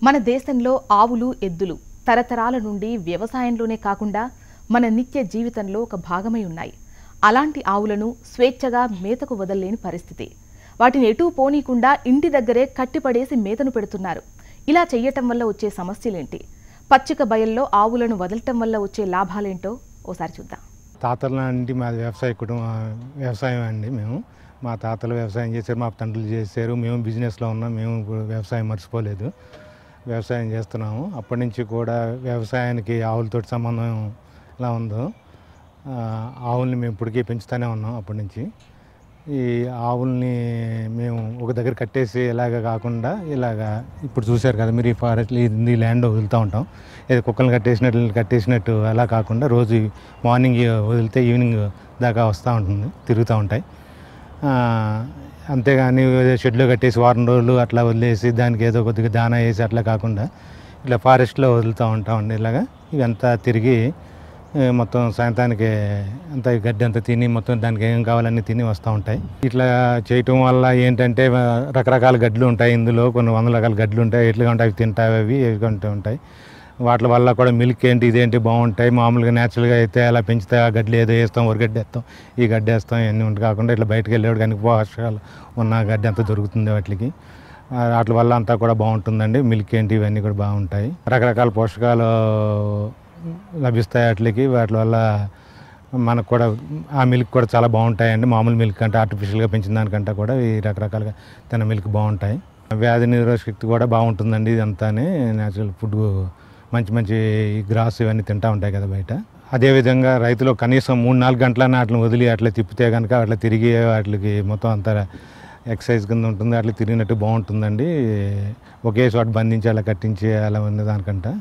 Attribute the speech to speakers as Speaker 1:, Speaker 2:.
Speaker 1: మన దేశంలో ఆవులు ఎద్దులు తరతరాల నుండి వ్యవసాయంలోనే కాకుండా మన నిత్య జీవితంలో ఒక భాగమై ఉన్నాయి. అలాంటి ఆవులను స్వేచ్ఛగా మేతకు వదలలేని పరిస్థితి. వాటిని ఎటూ పోనీకుండా ఇంటి దగ్గరే కట్టిపడేసి మేతను పెడుతున్నారు. ఇలా చేయటం వల్ల వచ్చే సమస్యలేంటి? పచ్చిక బయల్లో ఆవులను వదలటం వల్ల వచ్చే లాభాలేంటో ఓసారి చూద్దాం.
Speaker 2: తాతల నుండి మాది వ్యవసాయం అండి. మా తాతలు వ్యవసాయం చేశారు, మా తండ్రులు చేశారు. మేము బిజినెస్లో ఉన్నాం. మేము వ్యవసాయం మర్చిపోలేదు, వ్యవసాయం చేస్తున్నాము. అప్పటి నుంచి కూడా వ్యవసాయానికి ఆవులతో సంబంధం ఎలా ఉందో ఆవుల్ని మేము ఇప్పటికీ పెంచుతూనే ఉన్నాం. అప్పటి నుంచి ఈ ఆవుల్ని మేము ఒక దగ్గర కట్టేసి ఇలాగ కాకుండా ఇలాగా ఇప్పుడు చూశారు కదా మీరు, ఈ ఫారెస్ట్ ఈ ల్యాండ్ వదులుతూ ఉంటాం. ఏదో కుక్కలను కట్టేసినట్టు అలా కాకుండా రోజు మార్నింగ్ వదిలితే ఈవినింగ్ దాకా వస్తూ ఉంటుంది, తిరుగుతూ ఉంటాయి. అంతేగాని షెడ్లో కట్టేసి వారం రోజులు అట్లా వదిలేసి దానికి ఏదో కొద్దిగా దానా వేసి అట్లా కాకుండా ఇట్లా ఫారెస్ట్లో వదులుతూ ఉంటామండి. ఇలాగా ఇవంతా తిరిగి మొత్తం సాయంత్రానికి అంతా గడ్డి అంతా తిని మొత్తం దానికి ఏం కావాలన్నీ తిని వస్తూ ఉంటాయి. ఇట్లా చేయటం వల్ల ఏంటంటే రకరకాల గడ్లు ఉంటాయి, ఇందులో కొన్ని వందల రకాల గడ్లు ఉంటాయి. ఎట్లా ఉంటాయి అవి తింటాయి, అవి కొంటూ ఉంటాయి. వాటి వల్ల కూడా మిల్క్ ఏంటి ఇదేంటి బాగుంటాయి. మామూలుగా న్యాచురల్గా అయితే అలా పెంచితే ఆ గడ్డి ఏదో వేస్తాం, వరిగడ్డి వేస్తాం, ఈ గడ్డి వేస్తాం, ఇవన్నీ ఉంటాయి. కాకుండా ఇట్లా బయటకు వెళ్ళేవాడు కానీ పోషకాలు ఉన్న గడ్డి అంతా దొరుకుతుంది వాటికి. వాటి వల్ల అంతా కూడా బాగుంటుందండి. మిల్క్ ఏంటి ఇవన్నీ కూడా బాగుంటాయి. రకరకాల పోషకాలు లభిస్తాయి వాటికి. వాటి వల్ల మనకు కూడా ఆ మిల్క్ కూడా చాలా బాగుంటాయండి. మామూలు మిల్క్ అంటే ఆర్టిఫిషియల్గా పెంచిన దానికంటే కూడా ఈ రకరకాలుగా తిన్న మిల్క్ బాగుంటాయి. వ్యాధి నిరోధక శక్తి కూడా బాగుంటుందండి. ఇదంతానే న్యాచురల్ ఫుడ్, మంచి మంచి గ్రాస్ ఇవన్నీ తింటూ ఉంటాయి కదా బయట. అదేవిధంగా రైతులు కనీసం 3-4 గంటలన్నా వాటిని వదిలి అట్లా తిప్పితే కనుక అట్లా తిరిగి వాటికి మొత్తం అంతా ఎక్సర్సైజ్ కింద ఉంటుంది. అట్లా తిరిగినట్టు బాగుంటుందండి. ఒకే చోట బంధించి అలా కట్టించి అలా ఉన్న దానికంటే.